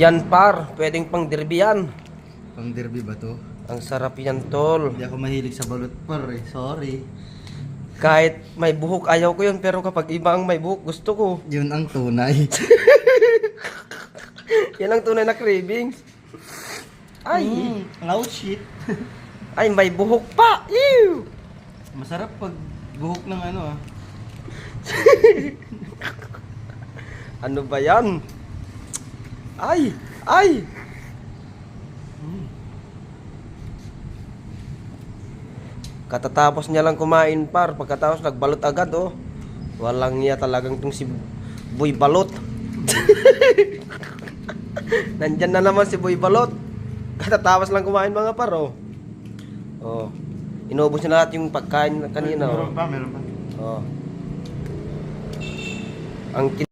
Yan par, pwedeng pang derby yan. Pang derby ba to? Ang sarap yan tol. Hindi ako mahilig sa balot par eh. Sorry. Kahit may buhok ayaw ko yun, pero kapag iba ang may buhok gusto ko. Yun ang tunay. Yan ang tunay na cravings. Ay, Loud shit. ay may buhok pa. Ew! Masarap pag buhok ng ano ah. Ano ba yan? Ay, ay. Katatapos niya lang kumain par, pagkatapos nagbalot agad oh. Walang niya talagang tong si Boy Balot. Nandyan na naman si Boy Balot. Katatapos lang kumain mga par oh. Oh. Inubos niya lahat yung pagkain kanina oh. Meron pa. Oh. Ang